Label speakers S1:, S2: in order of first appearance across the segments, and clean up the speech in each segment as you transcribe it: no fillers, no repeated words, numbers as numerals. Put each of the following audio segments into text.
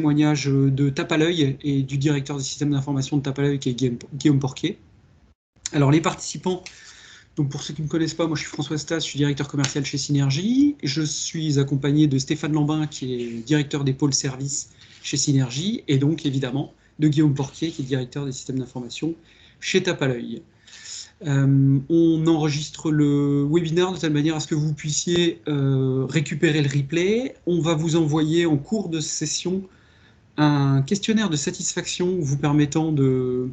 S1: témoignage de Tape à l'œil et du directeur des systèmes d'information de Tape à l'œil qui est Guillaume Porquier. Alors les participants, donc pour ceux qui ne me connaissent pas, moi je suis François Stas, je suis directeur commercial chez Synergie. Je suis accompagné de Stéphane Lambin qui est directeur des pôles services chez Synergie et donc évidemment de Guillaume Porquier qui est directeur des systèmes d'information chez Tape à l'œil. On enregistre le webinaire de telle manière à ce que vous puissiez récupérer le replay. On va vous envoyer en cours de session un questionnaire de satisfaction vous permettant de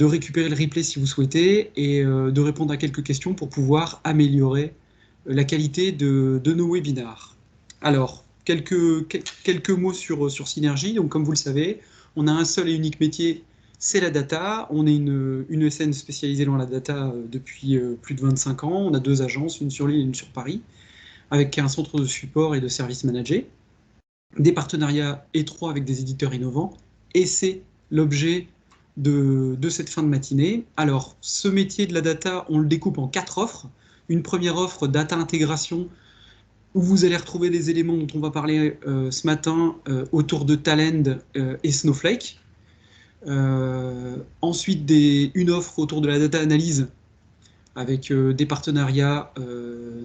S1: récupérer le replay si vous souhaitez et de répondre à quelques questions pour pouvoir améliorer la qualité de nos webinars. Alors, quelques mots sur Synergie. Donc, comme vous le savez, on a un seul et unique métier, c'est la data. On est une ESN spécialisée dans la data depuis plus de 25 ans. On a 2 agences, une sur Lille et une sur Paris, avec un centre de support et de services managés, des partenariats étroits avec des éditeurs innovants, et c'est l'objet de cette fin de matinée. Alors, ce métier de la data, on le découpe en 4 offres. Une première offre, data intégration, où vous allez retrouver des éléments dont on va parler ce matin autour de Talend et Snowflake. Ensuite, une offre autour de la data analyse avec des partenariats,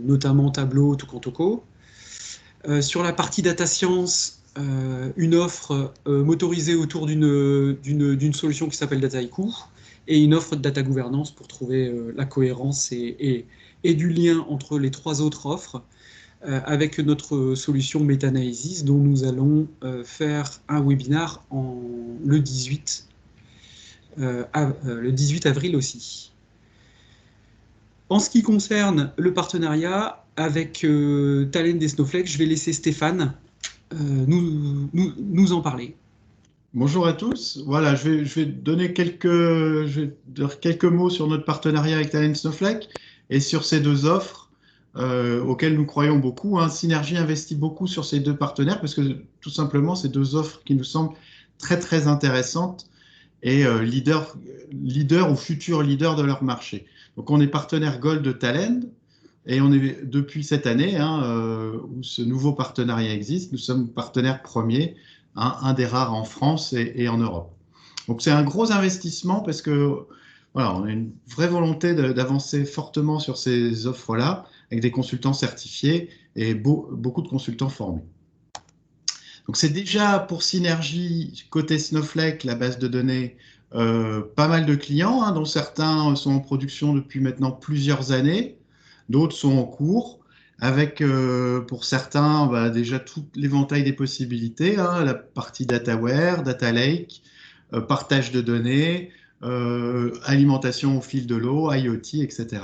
S1: notamment Tableau, Tocantoco. Sur la partie data science, une offre motorisée autour d'une solution qui s'appelle Dataiku et une offre de data gouvernance pour trouver la cohérence et du lien entre les 3 autres offres avec notre solution Meta-Analysis dont nous allons faire un webinar le 18 avril aussi. En ce qui concerne le partenariat avec Talend et Snowflake, je vais laisser Stéphane nous en parler.
S2: Bonjour à tous. Voilà, je vais donner quelques mots sur notre partenariat avec Talend Snowflake et sur ces 2 offres auxquelles nous croyons beaucoup. Synergie investit beaucoup sur ces 2 partenaires parce que tout simplement, ces 2 offres qui nous semblent très très intéressantes et leader ou futur leader de leur marché. Donc on est partenaire Gold de Talend et on est depuis cette année où ce nouveau partenariat existe, nous sommes partenaires premiers, un des rares en France et en Europe. Donc c'est un gros investissement parce que voilà, on a une vraie volonté d'avancer fortement sur ces offres-là avec des consultants certifiés et beaucoup de consultants formés. Donc c'est déjà pour Synergie, côté Snowflake, la base de données, pas mal de clients, dont certains sont en production depuis maintenant plusieurs années, d'autres sont en cours, avec pour certains déjà tout l'éventail des possibilités, la partie dataware, data lake, partage de données, alimentation au fil de l'eau, IoT, etc.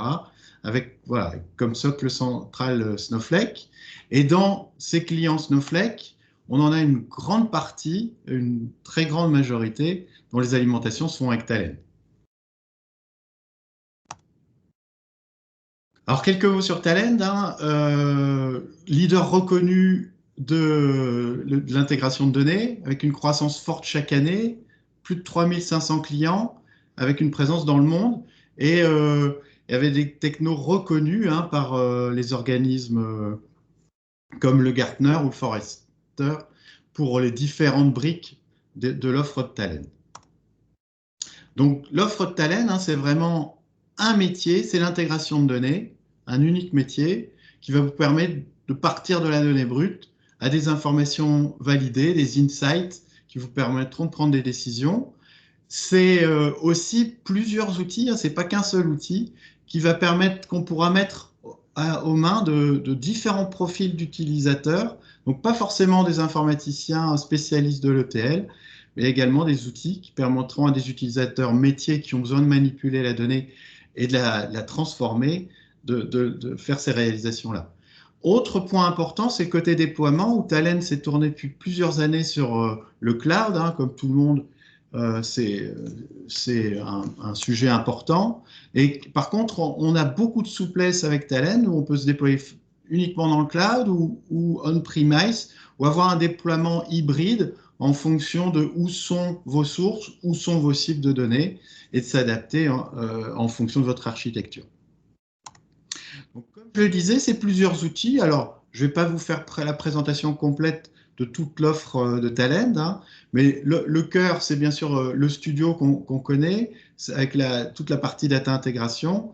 S2: Avec voilà, comme socle central Snowflake. Et dans ces clients Snowflake, on en a une grande partie, une très grande majorité, dont les alimentations sont avec Talend. Alors, quelques mots sur Talend, leader reconnu de l'intégration de données, avec une croissance forte chaque année, plus de 3500 clients, avec une présence dans le monde, et avec des technos reconnus par les organismes comme le Gartner ou le Forrester, pour les différentes briques de l'offre de Talend. Donc l'offre de Talend, c'est vraiment un métier, c'est l'intégration de données, un unique métier qui va vous permettre de partir de la donnée brute à des informations validées, des insights qui vous permettront de prendre des décisions. C'est aussi plusieurs outils, c'est pas qu'un seul outil qui va permettre qu'on pourra mettre aux mains de différents profils d'utilisateurs, donc pas forcément des informaticiens spécialistes de l'ETL, mais également des outils qui permettront à des utilisateurs métiers qui ont besoin de manipuler la donnée et de la transformer, de faire ces réalisations-là. Autre point important, c'est le côté déploiement, où Talend s'est tourné depuis plusieurs années sur le cloud, comme tout le monde. C'est un sujet important. Et par contre, on a beaucoup de souplesse avec Talend, où on peut se déployer uniquement dans le cloud ou on-premise, ou avoir un déploiement hybride en fonction de où sont vos sources, où sont vos cibles de données, et de s'adapter en fonction de votre architecture. Donc, comme je le disais, c'est plusieurs outils. Alors, je ne vais pas vous faire la présentation complète de toute l'offre de Talend, hein. Mais le cœur, c'est bien sûr le studio qu'on connaît, avec toute la partie data intégration,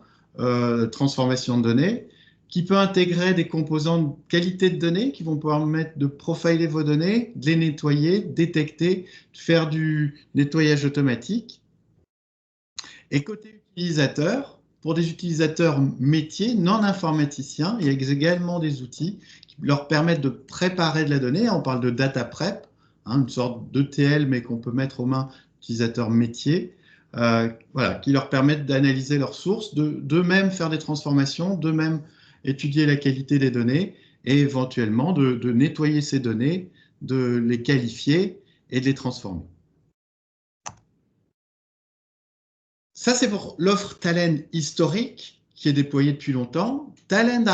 S2: transformation de données, qui peut intégrer des composants de qualité de données qui vont pouvoir permettre de profiler vos données, de les nettoyer, détecter, faire du nettoyage automatique. Et côté utilisateur, pour des utilisateurs métiers non informaticiens, il y a également des outils qui leur permettent de préparer de la donnée. On parle de data prep, hein, une sorte d'ETL, mais qu'on peut mettre aux mains d'utilisateurs métiers, voilà, qui leur permettent d'analyser leurs sources, d'eux-mêmes faire des transformations, d'eux-mêmes étudier la qualité des données et éventuellement de nettoyer ces données, de les qualifier et de les transformer. Ça, c'est pour l'offre Talend historique qui est déployée depuis longtemps. Talend,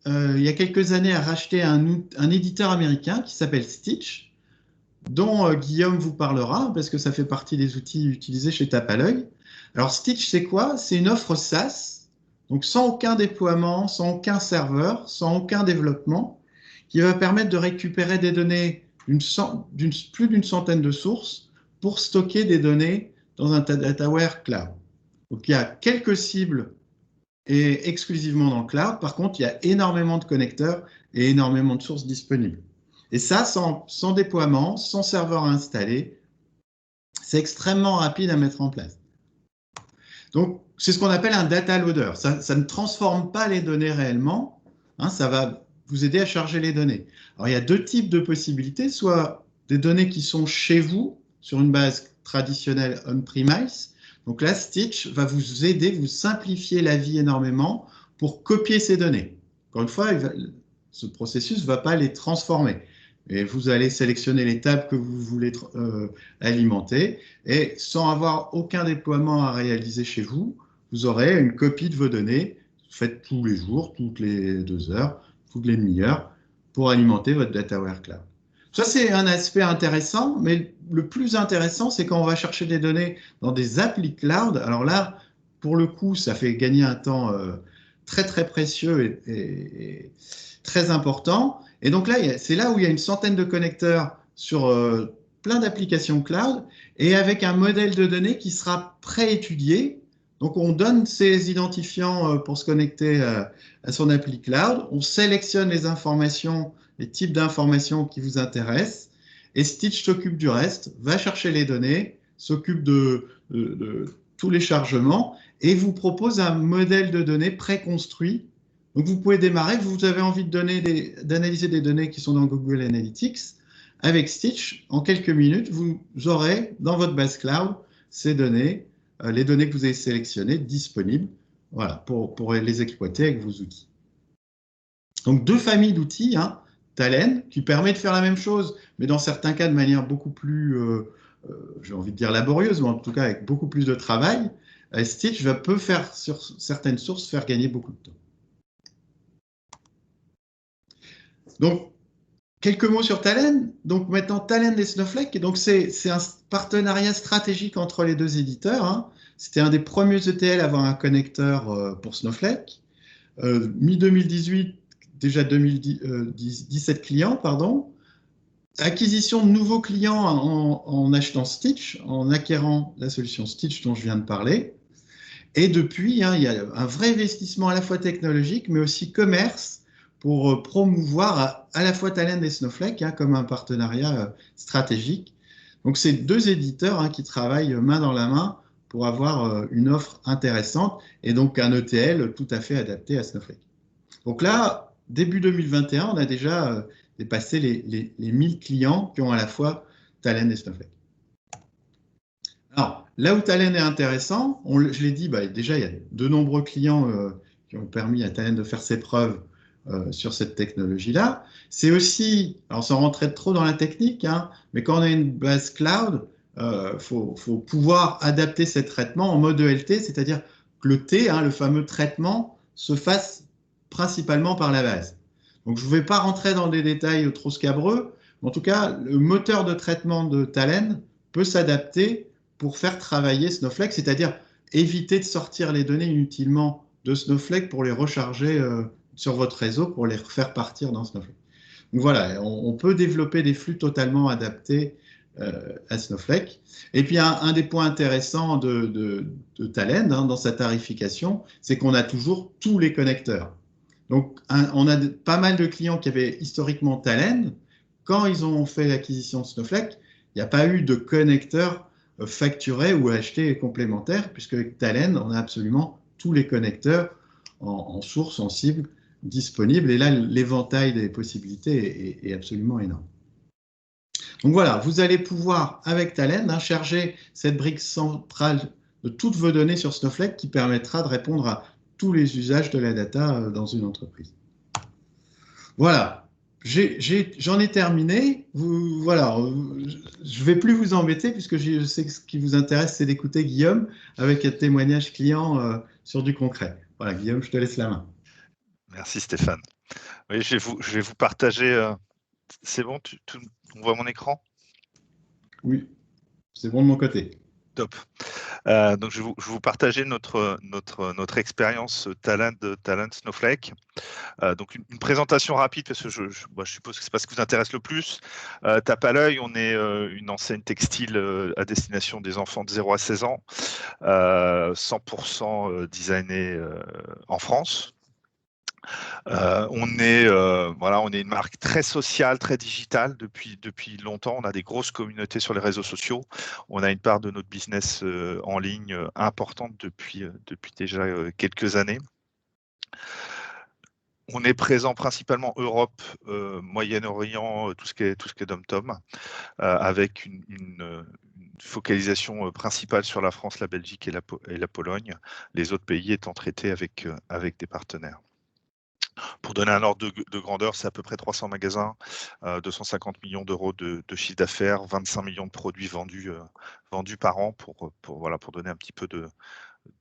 S2: il y a quelques années, a racheté un éditeur américain qui s'appelle Stitch, dont Guillaume vous parlera, parce que ça fait partie des outils utilisés chez Tape à l'œil. Alors, Stitch, c'est quoi? C'est une offre SaaS, donc sans aucun déploiement, sans aucun serveur, sans aucun développement, qui va permettre de récupérer des données plus d'une centaine de sources pour stocker des données dans un dataware cloud. Donc, il y a quelques cibles et exclusivement dans le cloud. Par contre, il y a énormément de connecteurs et énormément de sources disponibles. Et ça, sans déploiement, sans serveur à installer, c'est extrêmement rapide à mettre en place. Donc, c'est ce qu'on appelle un data loader. Ça ne transforme pas les données réellement, hein, ça va vous aider à charger les données. Alors, il y a deux types de possibilités, soit des données qui sont chez vous, sur une base traditionnelle on-premise. Donc là, Stitch va vous aider, vous simplifier la vie énormément pour copier ces données. Encore une fois, ce processus ne va pas les transformer. Et vous allez sélectionner les tables que vous voulez alimenter. Et sans avoir aucun déploiement à réaliser chez vous, vous aurez une copie de vos données faites tous les jours, toutes les 2 heures, toutes les demi-heures, pour alimenter votre dataware cloud. Ça, c'est un aspect intéressant, mais le plus intéressant, c'est quand on va chercher des données dans des applis cloud. Alors là, pour le coup, ça fait gagner un temps très, très précieux et très important. Et donc là, c'est là où il y a une centaine de connecteurs sur plein d'applications cloud et avec un modèle de données qui sera préétudié. Donc, on donne ces identifiants pour se connecter à son appli cloud. On sélectionne les informations, les types d'informations qui vous intéressent. Et Stitch s'occupe du reste, va chercher les données, s'occupe de tous les chargements et vous propose un modèle de données préconstruit. Donc, vous pouvez démarrer. Vous avez envie d'analyser des données qui sont dans Google Analytics. Avec Stitch, en quelques minutes, vous aurez dans votre base cloud ces données, les données que vous avez sélectionnées disponibles, voilà, pour les exploiter avec vos outils. Donc, deux familles d'outils, hein, Talend, qui permet de faire la même chose, mais dans certains cas de manière beaucoup plus, j'ai envie de dire laborieuse, mais en tout cas avec beaucoup plus de travail. Stitch peut faire, sur certaines sources, faire gagner beaucoup de temps. Donc, quelques mots sur Talend. Donc maintenant, Talend et Snowflake. Et donc c'est un partenariat stratégique entre les deux éditeurs, hein. C'était un des premiers ETL à avoir un connecteur pour Snowflake. Mi-2018, déjà 17 clients, pardon. Acquisition de nouveaux clients en achetant Stitch, en acquérant la solution Stitch dont je viens de parler. Et depuis, hein, il y a un vrai investissement à la fois technologique, mais aussi commerce, pour promouvoir à la fois Talend et Snowflake, hein, comme un partenariat stratégique. Donc, c'est deux éditeurs, hein, qui travaillent main dans la main pour avoir une offre intéressante et donc un ETL tout à fait adapté à Snowflake. Donc là, début 2021, on a déjà dépassé les 1000 clients qui ont à la fois Talend et Snowflake. Alors, là où Talend est intéressant, je l'ai dit, déjà, il y a de nombreux clients qui ont permis à Talend de faire ses preuves sur cette technologie-là. C'est aussi, alors sans rentrer trop dans la technique, hein, mais quand on a une base cloud, faut pouvoir adapter ces traitements en mode ELT, c'est-à-dire que le T, hein, le fameux traitement, se fasse principalement par la base. Donc, je ne vais pas rentrer dans des détails trop scabreux, mais en tout cas, le moteur de traitement de Talend peut s'adapter pour faire travailler Snowflake, c'est-à-dire éviter de sortir les données inutilement de Snowflake pour les recharger sur votre réseau, pour les faire partir dans Snowflake. Donc voilà, on peut développer des flux totalement adaptés à Snowflake. Et puis un des points intéressants de Talend dans sa tarification, c'est qu'on a toujours tous les connecteurs. Donc on a pas mal de clients qui avaient historiquement Talend. Quand ils ont fait l'acquisition de Snowflake, il n'y a pas eu de connecteurs facturés ou achetés complémentaires, puisque avec Talend, on a absolument tous les connecteurs en source, en cible, disponibles. Et là, l'éventail des possibilités est absolument énorme. Donc voilà, vous allez pouvoir, avec Talend, charger cette brique centrale de toutes vos données sur Snowflake qui permettra de répondre à tous les usages de la data dans une entreprise. Voilà, j'en ai terminé. Voilà, je ne vais plus vous embêter puisque je sais que ce qui vous intéresse, c'est d'écouter Guillaume avec un témoignage client sur du concret. Voilà, Guillaume, je te laisse la main.
S3: Merci Stéphane. Oui, je vais vous partager. C'est bon, on voit mon écran?
S2: Oui, c'est bon de mon côté.
S3: Top. Donc, je vais vous partager notre expérience Talend Snowflake. Donc, une présentation rapide, parce que je suppose que c'est pas ce qui vous intéresse le plus. Tape à l'œil, on est une enseigne textile à destination des enfants de 0 à 16 ans, 100% designé en France. On est une marque très sociale, très digitale depuis longtemps. On a des grosses communautés sur les réseaux sociaux. On a une part de notre business en ligne importante depuis déjà quelques années. On est présent principalement Europe, Moyen-Orient, tout ce qui est dom-tom, avec une focalisation principale sur la France, la Belgique et la Pologne. Les autres pays étant traités avec des partenaires. Pour donner un ordre de grandeur, c'est à peu près 300 magasins, 250 millions d'euros de chiffre d'affaires, 25 millions de produits vendus par an pour donner un petit peu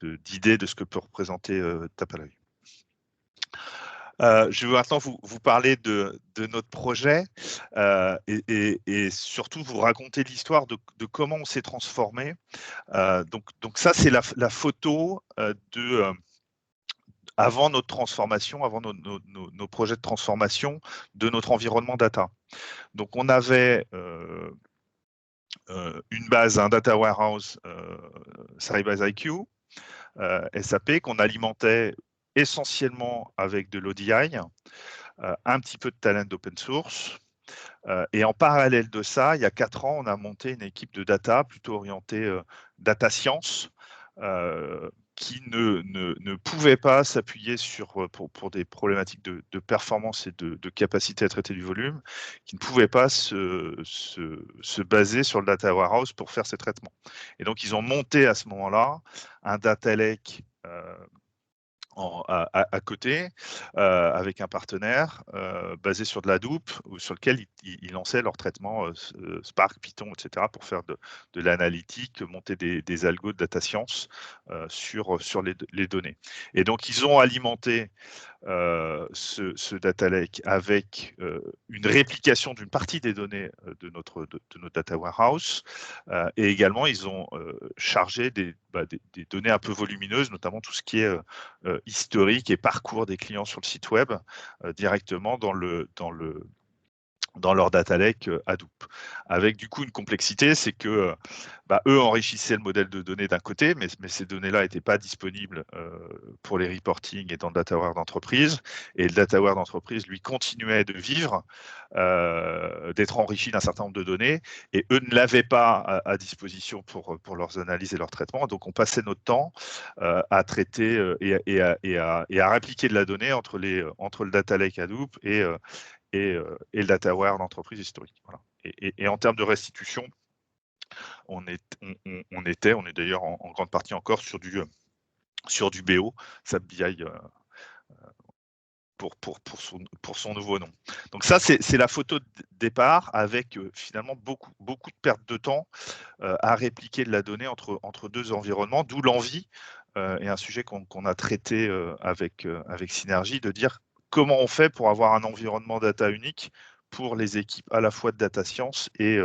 S3: d'idée de ce que peut représenter Tape à l'œil. Je vais maintenant vous parler de notre projet et surtout vous raconter l'histoire de comment on s'est transformé. Donc ça, c'est la photo avant notre transformation, avant nos projets de transformation de notre environnement data. Donc, on avait une base, un data warehouse Sybase IQ, SAP, qu'on alimentait essentiellement avec de l'ODI, un petit peu de talent d'open source. Et en parallèle de ça, il y a 4 ans, on a monté une équipe de data plutôt orientée data science, qui ne pouvait pas s'appuyer pour des problématiques de performance et de capacité à traiter du volume, qui ne pouvait pas se baser sur le data warehouse pour faire ces traitements. Et donc, ils ont monté à ce moment-là un data lake à côté, avec un partenaire basé sur de la Hadoop, sur lequel ils lançaient leur traitement Spark, Python, etc. pour faire de l'analytique, monter des algos de data science sur les données. Et donc, ils ont alimenté ce data lake avec une réplication d'une partie des données de notre data warehouse, et également ils ont chargé des données un peu volumineuses, notamment tout ce qui est historique et parcours des clients sur le site web directement dans leur data lake Hadoop. Avec du coup une complexité, c'est que eux enrichissaient le modèle de données d'un côté, mais ces données-là n'étaient pas disponibles pour les reporting et dans le dataware d'entreprise. Et le dataware d'entreprise, lui, continuait de vivre, d'être enrichi d'un certain nombre de données, et eux ne l'avaient pas à disposition pour leurs analyses et leurs traitements. Donc on passait notre temps à traiter et à répliquer de la donnée entre le data lake Hadoop et le dataware d'entreprise historique. Voilà. Et en termes de restitution, on est d'ailleurs en grande partie encore sur du BO, SAP BI pour son nouveau nom. Donc ça, c'est la photo de départ avec finalement beaucoup de pertes de temps à répliquer de la donnée entre deux environnements, d'où l'envie, et un sujet qu'on a traité avec Synergie, de dire comment on fait pour avoir un environnement data unique pour les équipes à la fois de data science et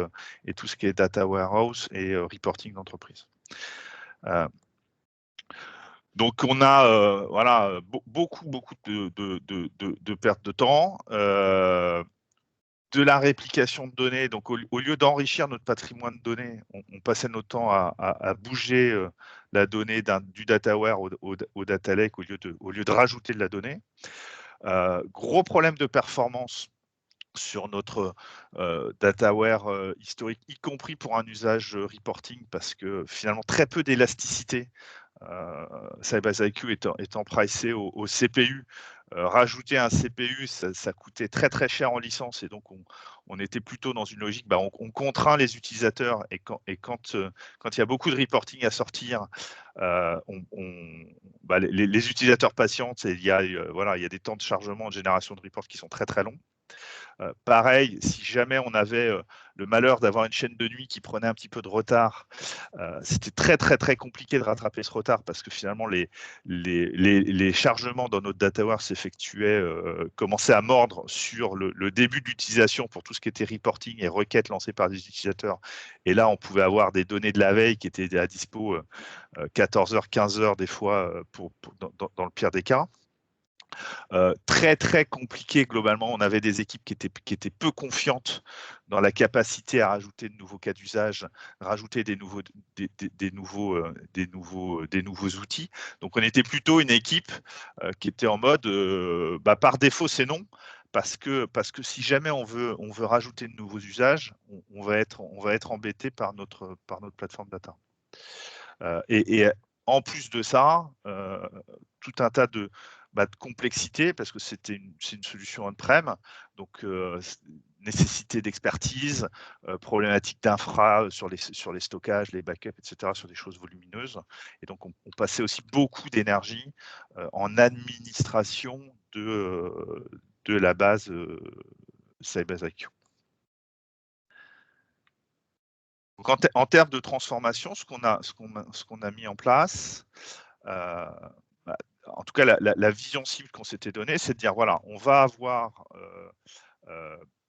S3: tout ce qui est data warehouse et reporting d'entreprise. Donc on a beaucoup de pertes de temps. de la réplication de données. Donc, au lieu d'enrichir notre patrimoine de données, on passait notre temps à bouger la donnée du dataware au data lake au lieu de rajouter de la donnée. Gros problème de performance sur notre dataware historique, y compris pour un usage reporting, parce que finalement, très peu d'élasticité. Sybase IQ étant pricé au CPU, rajouter un CPU, ça coûtait très très cher en licence, et donc on était plutôt dans une logique, on contraint les utilisateurs, et quand il y a beaucoup de reporting à sortir, les utilisateurs patientent, et il y a des temps de chargement, de génération de reports qui sont très très longs. Pareil, si jamais on avait le malheur d'avoir une chaîne de nuit qui prenait un petit peu de retard, c'était très très très compliqué de rattraper ce retard, parce que finalement les chargements dans notre dataware s'effectuaient, commençaient à mordre sur le début de l'utilisation pour tout ce qui était reporting et requêtes lancées par des utilisateurs. Et là, on pouvait avoir des données de la veille qui étaient à dispo 14h, 15h des fois, dans le pire des cas. Très très compliqué globalement. On avait des équipes qui étaient peu confiantes dans la capacité à rajouter de nouveaux cas d'usage, rajouter des nouveaux outils. Donc on était plutôt une équipe qui était en mode par défaut c'est non, parce que si jamais on veut rajouter de nouveaux usages, on va être embêté par notre plateforme data. Et en plus de ça, tout un tas de complexité, parce que c'est une solution on-prem, donc nécessité d'expertise, problématique d'infra sur les stockages, les backups, etc., sur des choses volumineuses. Et donc on passait aussi beaucoup d'énergie en administration de la base Sybase IQ. Donc en termes de transformation, ce qu'on a mis en place, en tout cas la vision cible qu'on s'était donnée, c'est de dire voilà, on va avoir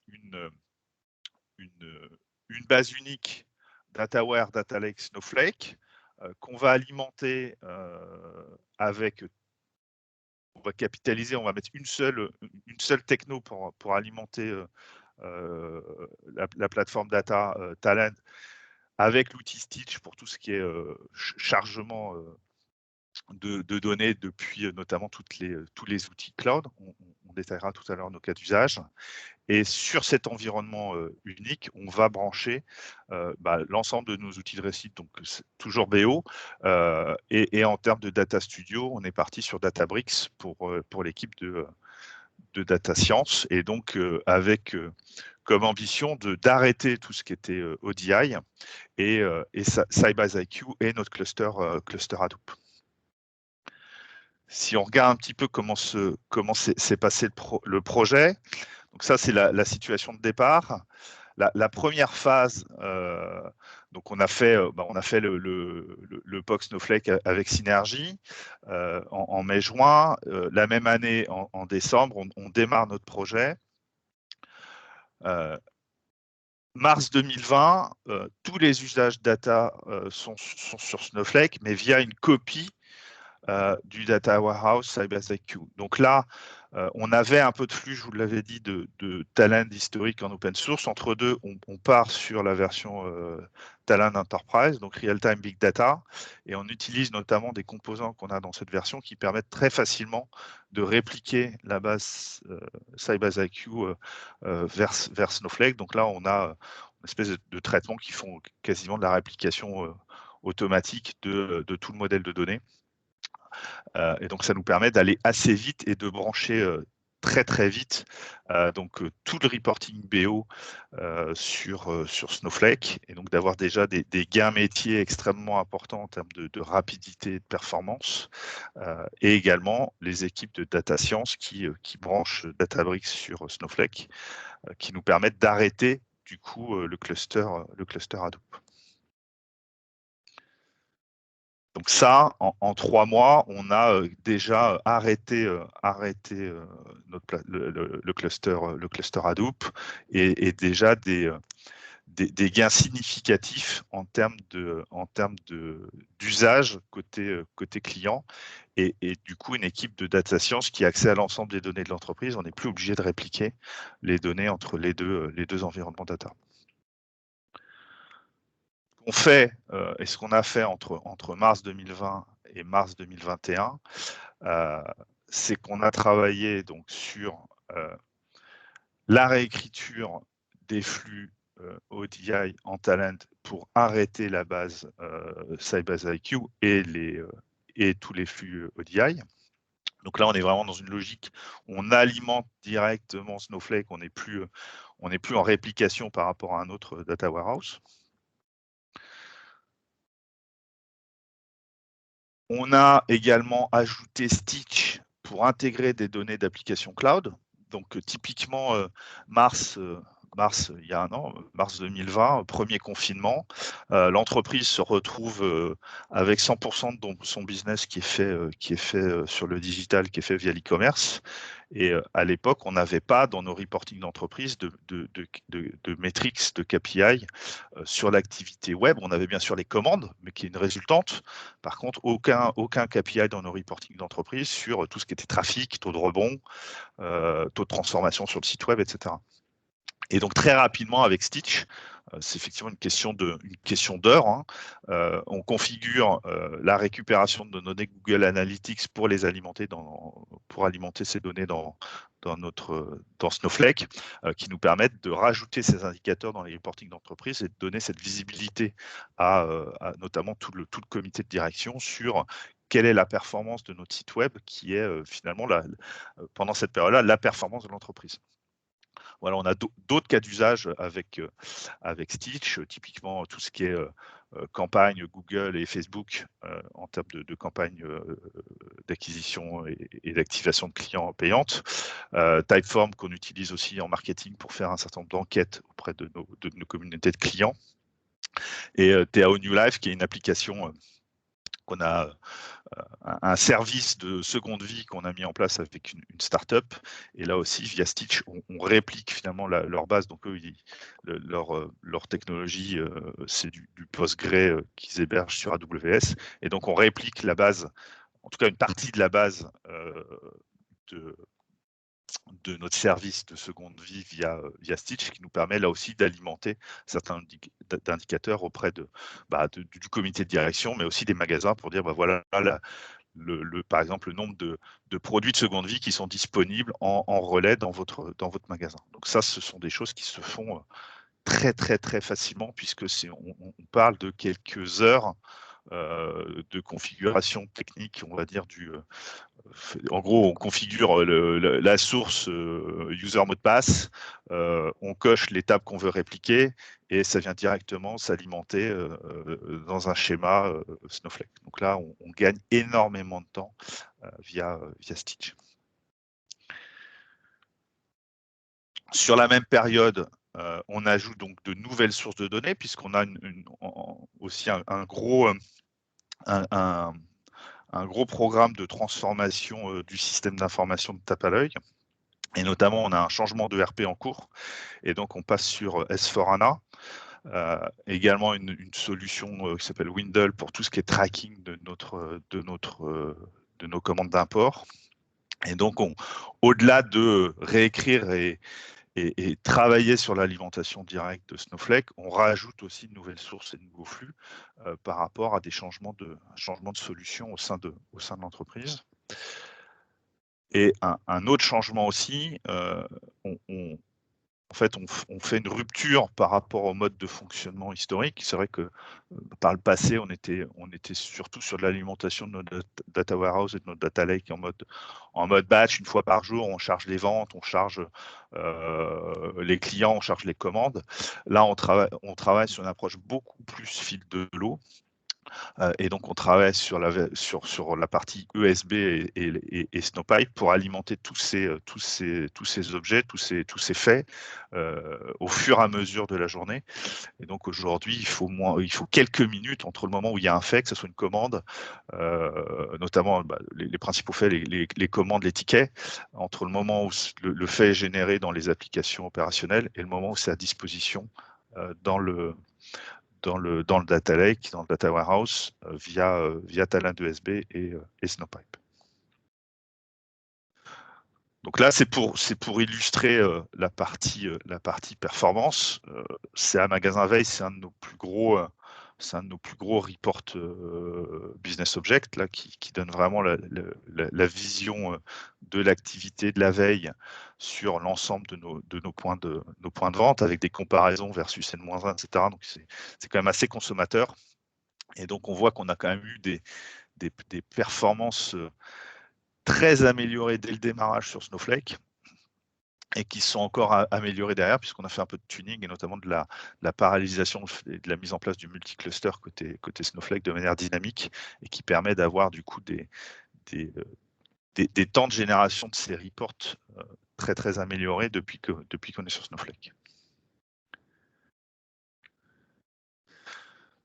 S3: une base unique dataware, data lake, Snowflake, qu'on va alimenter avec, on va capitaliser, on va mettre une seule techno pour alimenter la plateforme data Talend, avec l'outil Stitch pour tout ce qui est chargement de données depuis notamment tous les outils cloud. On détaillera tout à l'heure nos cas d'usage. Et sur cet environnement unique, on va brancher l'ensemble de nos outils de récit, donc toujours BO. Et en termes de Data Studio, on est parti sur Databricks pour l'équipe de Data Science, et donc avec comme ambition d'arrêter tout ce qui était ODI et Sybase IQ et notre cluster Hadoop. Si on regarde un petit peu comment s'est passé le projet, donc ça c'est la situation de départ. La première phase, donc on a fait le POC Snowflake avec Synergy en mai-juin. La même année, en décembre, on démarre notre projet. Mars 2020, tous les usages data sont sur Snowflake, mais via une copie du Data Warehouse Sybase IQ. Donc là, on avait un peu de flux, je vous l'avais dit, de Talend historique en open source. Entre deux, on part sur la version Talend Enterprise, donc Real-Time Big Data, et on utilise notamment des composants qu'on a dans cette version qui permettent très facilement de répliquer la base Sybase IQ vers Snowflake. Donc là, on a une espèce de traitements qui font quasiment de la réplication automatique de tout le modèle de données. Et donc ça nous permet d'aller assez vite et de brancher très très vite tout le reporting BO sur Snowflake, et donc d'avoir déjà des gains métiers extrêmement importants en termes de rapidité et de performance, et également les équipes de data science qui branchent Databricks sur Snowflake, qui nous permettent d'arrêter du coup le cluster Hadoop. Donc ça, en 3 mois, on a déjà arrêté le cluster Hadoop, et déjà des des gains significatifs en termes d'usage côté client et du coup une équipe de data science qui a accès à l'ensemble des données de l'entreprise. On n'est plus obligé de répliquer les données entre les deux environnements data. On fait et ce qu'on a fait entre mars 2020 et mars 2021, c'est qu'on a travaillé donc sur la réécriture des flux ODI en talent pour arrêter la base Sybase IQ et tous les flux ODI. Donc là, on est vraiment dans une logique où on alimente directement Snowflake, on n'est plus en réplication par rapport à un autre data warehouse. On a également ajouté Stitch pour intégrer des données d'application cloud. Donc typiquement, mars, il y a un an, mars 2020, premier confinement, l'entreprise se retrouve avec 100% de son business qui est fait sur le digital, qui est fait via l'e-commerce. Et à l'époque, on n'avait pas dans nos reportings d'entreprise de metrics, de KPI sur l'activité web. On avait bien sûr les commandes, mais qui est une résultante. Par contre, aucun KPI dans nos reportings d'entreprise sur tout ce qui était trafic, taux de rebond, taux de transformation sur le site web, etc. Et donc très rapidement avec Stitch, c'est effectivement une question d'heure. Hein. On configure la récupération de données Google Analytics pour les alimenter pour alimenter ces données dans Snowflake, qui nous permettent de rajouter ces indicateurs dans les reportings d'entreprise et de donner cette visibilité à notamment tout le comité de direction sur quelle est la performance de notre site web, qui est finalement pendant cette période-là la performance de l'entreprise. Voilà, on a d'autres cas d'usage avec Stitch, typiquement tout ce qui est campagne Google et Facebook en termes de campagne d'acquisition et d'activation de clients payantes. Typeform qu'on utilise aussi en marketing pour faire un certain nombre d'enquêtes auprès de nos communautés de clients. Et TAO New Life qui est une application qu'on a un service de seconde vie qu'on a mis en place avec une start-up. Et là aussi, via Stitch, on réplique finalement leur base. Donc, eux, leur technologie, c'est du Postgre qu'ils hébergent sur AWS. Et donc, on réplique la base, en tout cas une partie de la base de notre service de seconde vie via Stitch, qui nous permet là aussi d'alimenter certains indicateurs auprès du comité de direction, mais aussi des magasins pour dire voilà par exemple le nombre de produits de seconde vie qui sont disponibles en relais dans votre magasin. Donc ça, ce sont des choses qui se font très très très facilement, puisque on parle de quelques heures de configuration technique, on va dire en gros, on configure la source user mot de passe, on coche l'étape qu'on veut répliquer et ça vient directement s'alimenter dans un schéma Snowflake. Donc là, on gagne énormément de temps via Stitch. Sur la même période, on ajoute donc de nouvelles sources de données puisqu'on a aussi un gros programme de transformation du système d'information de tape à l'œil. Et notamment, on a un changement de RP en cours. Et donc, on passe sur S4HANA. Également, une solution qui s'appelle Windle pour tout ce qui est tracking de nos commandes d'import. Et donc, au-delà de réécrire et travailler sur l'alimentation directe de Snowflake, on rajoute aussi de nouvelles sources et de nouveaux flux par rapport à des changements de solution au sein de l'entreprise. Et un autre changement aussi, en fait, on fait une rupture par rapport au mode de fonctionnement historique. C'est vrai que par le passé, on était surtout sur de l'alimentation de notre data warehouse et de notre data lake en mode batch, une fois par jour, on charge les ventes, on charge les clients, on charge les commandes. Là, on travaille sur une approche beaucoup plus fil de l'eau. Et donc, on travaille sur la partie ESB et Snowpipe pour alimenter tous ces objets, tous ces faits au fur et à mesure de la journée. Et donc, aujourd'hui, il faut quelques minutes entre le moment où il y a un fait, que ce soit une commande, notamment les principaux faits, les commandes, les tickets, entre le moment où le fait est généré dans les applications opérationnelles et le moment où c'est à disposition dans le data lake, dans le data warehouse, via Talend ESB et Snowpipe. Donc là, c'est pour illustrer la partie performance. C'est un magasin veille, c'est un de nos plus gros reports business object là, qui donne vraiment la vision de l'activité de la veille sur l'ensemble de nos points de vente avec des comparaisons versus N-1, etc. Donc c'est quand même assez consommateur. Et donc on voit qu'on a quand même eu des performances très améliorées dès le démarrage sur Snowflake et qui sont encore améliorées derrière puisqu'on a fait un peu de tuning et notamment de la parallélisation et de la mise en place du multicluster côté Snowflake de manière dynamique et qui permet d'avoir du coup des temps de génération de ces reports très très améliorés depuis qu'on est sur Snowflake.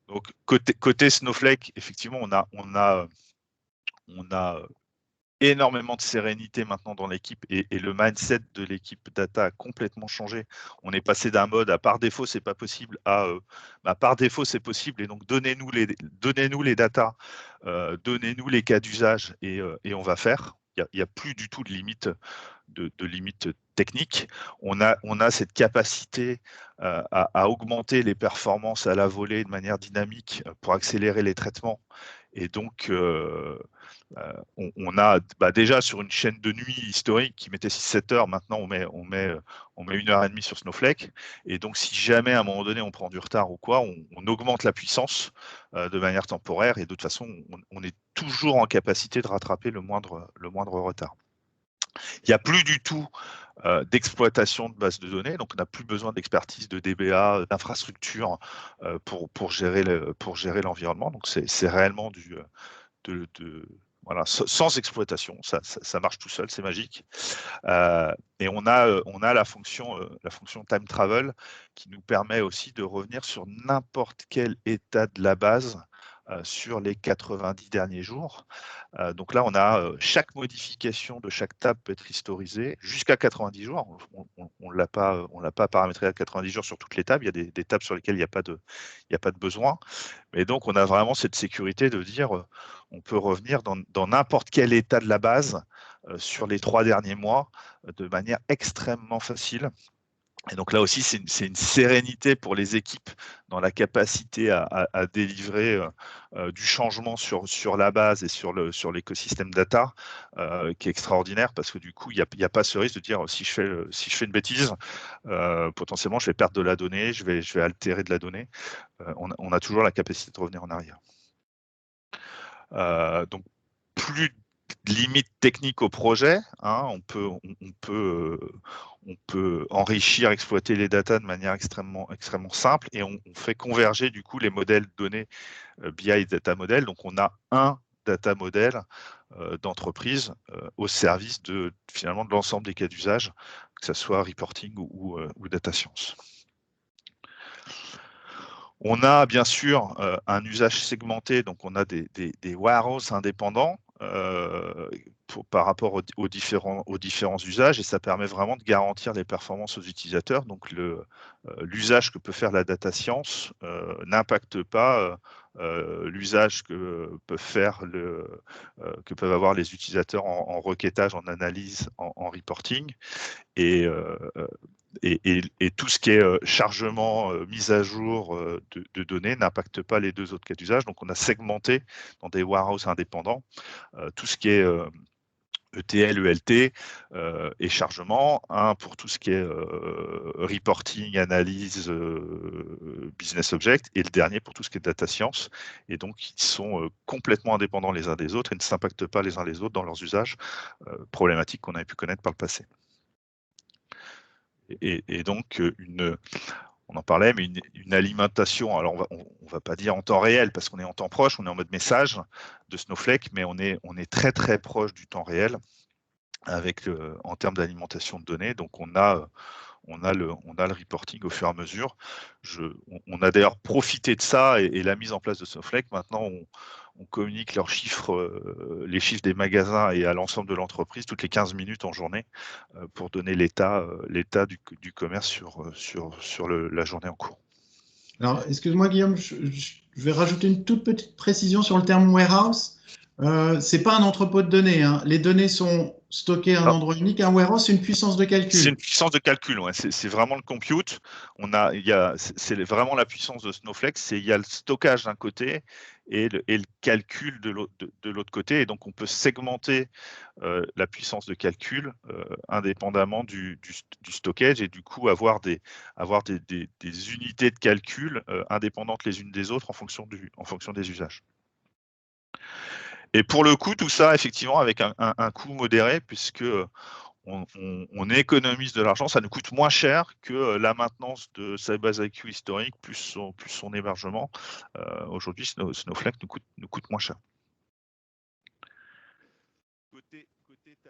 S3: Donc côté Snowflake, effectivement, on a énormément de sérénité maintenant dans l'équipe et le mindset de l'équipe data a complètement changé. On est passé d'un mode à par défaut c'est pas possible à par défaut c'est possible et donc donnez-nous les data, donnez-nous les cas d'usage et on va faire. Il y a plus du tout de limite technique. On a cette capacité à augmenter les performances à la volée de manière dynamique pour accélérer les traitements et donc on a déjà sur une chaîne de nuit historique qui mettait 6-7 heures, maintenant on met 1h30 sur Snowflake. Et donc si jamais à un moment donné on prend du retard ou quoi, on augmente la puissance de manière temporaire et de toute façon on est toujours en capacité de rattraper le moindre retard. Il n'y a plus du tout d'exploitation de bases de données, donc on n'a plus besoin d'expertise de DBA, d'infrastructure pour gérer l'environnement. Donc c'est réellement voilà, sans exploitation, ça marche tout seul, c'est magique. Et on a la fonction time travel qui nous permet aussi de revenir sur n'importe quel état de la base sur les 90 derniers jours. Donc là, on a chaque modification de chaque table peut être historisée jusqu'à 90 jours. On l'a pas paramétré à 90 jours sur toutes les tables. Il y a des tables sur lesquelles il n'y a pas de besoin. Mais donc, on a vraiment cette sécurité de dire on peut revenir dans n'importe quel état de la base sur les 3 derniers mois de manière extrêmement facile. Et donc là aussi, c'est une sérénité pour les équipes dans la capacité à délivrer du changement sur la base et sur l'écosystème data qui est extraordinaire parce que du coup, il n'y a pas ce risque de dire si je fais une bêtise, potentiellement je vais perdre de la donnée, je vais altérer de la donnée. On a toujours la capacité de revenir en arrière. Donc plus de limites techniques au projet, hein, on peut enrichir, exploiter les datas de manière extrêmement simple et on fait converger du coup les modèles donnés BI data model. Donc on a un data model d'entreprise au service finalement de l'ensemble des cas d'usage, que ce soit reporting ou data science. On a bien sûr un usage segmenté, donc on a des warehouses indépendants par rapport aux différents usages et ça permet vraiment de garantir les performances aux utilisateurs. Donc l'usage que peut faire la data science n'impacte pas l'usage que peuvent avoir les utilisateurs en requêtage, en analyse, en reporting. Et tout ce qui est chargement, mise à jour de données n'impacte pas les deux autres cas d'usage. Donc, on a segmenté dans des warehouses indépendants tout ce qui est ETL, ELT et chargement. Un pour tout ce qui est reporting, analyse, business object, et le dernier pour tout ce qui est data science. Et donc, ils sont complètement indépendants les uns des autres et ne s'impactent pas les uns les autres dans leurs usages problématiques qu'on avait pu connaître par le passé. Et donc, on en parlait, mais une alimentation, alors on va pas dire en temps réel parce qu'on est en temps proche, on est en mode message de Snowflake, mais on est très très proche du temps réel avec en termes d'alimentation de données. Donc on a le reporting au fur et à mesure. On a d'ailleurs profité de ça et la mise en place de Snowflake. Maintenant, on communique leurs chiffres, les chiffres des magasins et à l'ensemble de l'entreprise toutes les 15 minutes en journée pour donner l'état du commerce sur la journée en cours.
S2: Alors, excuse-moi, Guillaume, je vais rajouter une toute petite précision sur le terme warehouse. C'est pas un entrepôt de données, hein. Les données sont stockées à un endroit unique. Un warehouse, c'est une puissance de
S3: C'est une
S2: calcul.
S3: puissance de calcul, ouais. C'est vraiment le compute. C'est vraiment la puissance de Snowflake. Il y a le stockage d'un côté et le calcul de l'autre côté. Et donc, on peut segmenter la puissance de calcul indépendamment du stockage et du coup avoir des unités de calcul indépendantes les unes des autres en fonction des usages. Et pour le coup, tout ça, effectivement, avec un coût modéré, puisque on économise de l'argent, ça nous coûte moins cher que la maintenance de sa base IQ historique plus son hébergement. Aujourd'hui, Snowflake nous coûte moins cher. Côté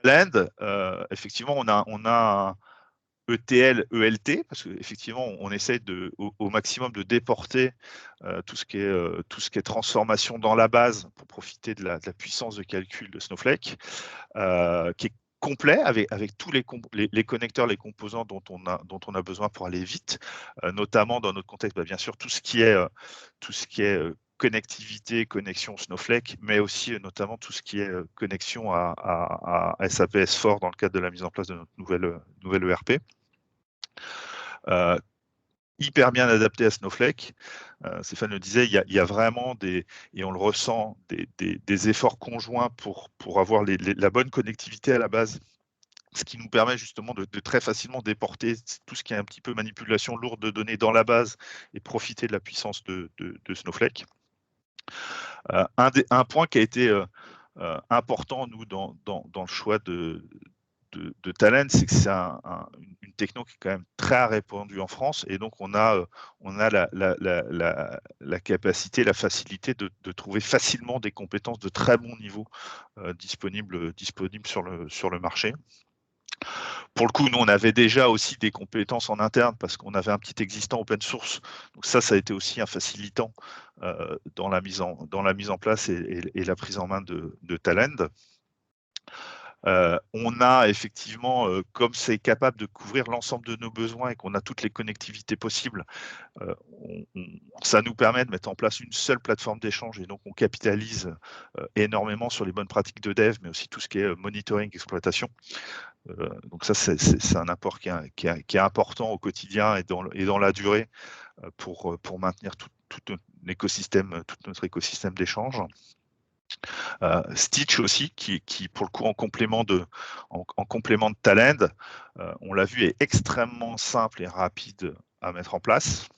S3: Talend, effectivement, on a un ETL, ELT, parce qu'effectivement, on essaie au maximum de déporter tout ce qui est transformation dans la base pour profiter de la puissance de calcul de Snowflake, qui est complet avec tous les connecteurs, les composants dont on a besoin pour aller vite, notamment dans notre contexte, bien sûr, tout ce qui est connectivité, connexion Snowflake, mais aussi notamment tout ce qui est connexion à SAP S4 dans le cadre de la mise en place de notre nouvelle ERP. Hyper bien adapté à Snowflake. Stéphane le disait, il y a vraiment et on le ressent, des efforts conjoints pour avoir la bonne connectivité à la base, ce qui nous permet justement de très facilement déporter tout ce qui est un petit peu manipulation lourde de données dans la base et profiter de la puissance de Snowflake. Un point qui a été important, nous, dans le choix de Talend, c'est que c'est une techno qui est quand même très répandue en France, et donc on a la capacité, la facilité de trouver facilement des compétences de très bon niveau disponibles sur le marché. Pour le coup, nous, on avait déjà aussi des compétences en interne parce qu'on avait un petit existant open source. Donc ça a été aussi un facilitant dans la mise en place et la prise en main de Talend. On a effectivement, comme c'est capable de couvrir l'ensemble de nos besoins et qu'on a toutes les connectivités possibles, ça nous permet de mettre en place une seule plateforme d'échange, et donc on capitalise énormément sur les bonnes pratiques de dev, mais aussi tout ce qui est monitoring, exploitation. Donc ça, c'est un apport qui est important au quotidien et dans la durée pour maintenir tout notre écosystème d'échange. Stitch aussi, qui pour le coup en complément de Talend, on l'a vu, est extrêmement simple et rapide à mettre en place.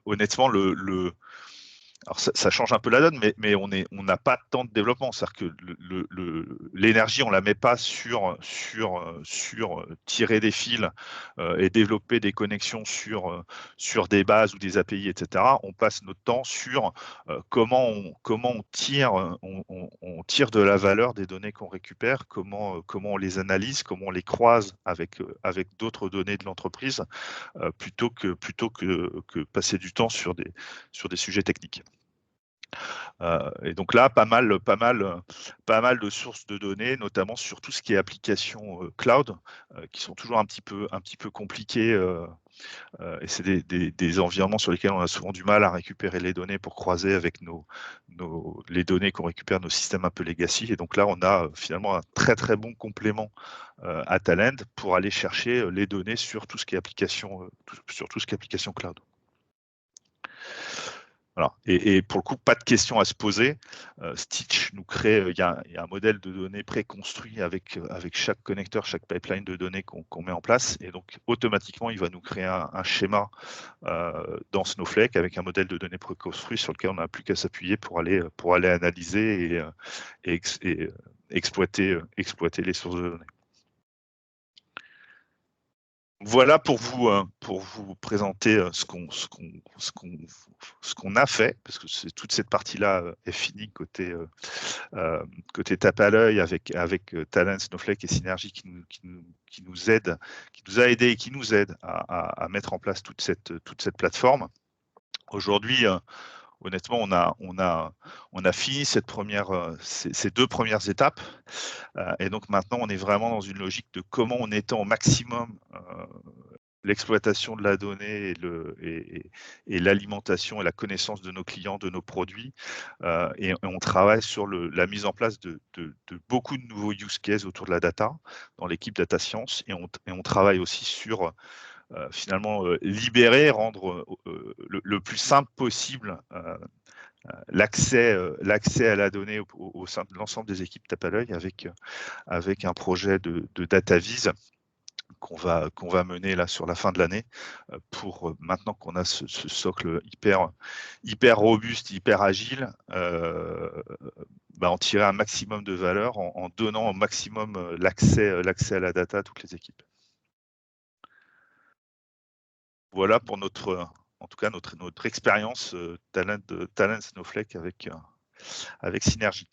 S3: Honnêtement, alors ça change un peu la donne, mais on n'a pas tant de développement. C'est-à-dire que l'énergie, on ne la met pas sur tirer des fils et développer des connexions sur des bases ou des API, etc. On passe notre temps sur comment on tire de la valeur des données qu'on récupère, comment on les analyse, comment on les croise avec d'autres données de l'entreprise, plutôt que passer du temps sur des sujets techniques. Et donc là, pas mal de sources de données, notamment sur tout ce qui est applications cloud, qui sont toujours un petit peu compliquées. Et c'est des environnements sur lesquels on a souvent du mal à récupérer les données pour croiser avec les données qu'on récupère, nos systèmes un peu legacy. Et donc là, on a finalement un très très bon complément à Talend pour aller chercher les données sur tout ce qui est application cloud. Voilà. Et pour le coup, pas de question à se poser. Stitch nous crée, il y a un modèle de données préconstruit avec chaque connecteur, chaque pipeline de données qu'on met en place. Et donc, automatiquement, il va nous créer un schéma dans Snowflake avec un modèle de données préconstruit sur lequel on n'a plus qu'à s'appuyer pour aller analyser et exploiter les sources de données. Voilà pour vous présenter ce qu'on a fait, parce que toute cette partie-là est finie côté tape à l'œil avec Talend, Snowflake et Synergy qui nous a aidé et qui nous aide à mettre en place toute cette plateforme. Aujourd'hui, honnêtement, on a fini ces deux premières étapes, et donc maintenant on est vraiment dans une logique de comment on étend au maximum l'exploitation de la donnée et l'alimentation et la connaissance de nos clients, de nos produits. Et on travaille sur la mise en place de beaucoup de nouveaux use cases autour de la data dans l'équipe Data Science. Et on travaille aussi sur finalement libérer, rendre le plus simple possible l'accès à la donnée au sein de l'ensemble des équipes tape à l'œil avec un projet de DataVis qu'on va mener là sur la fin de l'année pour maintenant qu'on a ce socle hyper robuste, hyper agile, en tirer un maximum de valeur en donnant au maximum l'accès à la data à toutes les équipes. Voilà pour en tout cas notre expérience Talent Snowflake avec Synergie.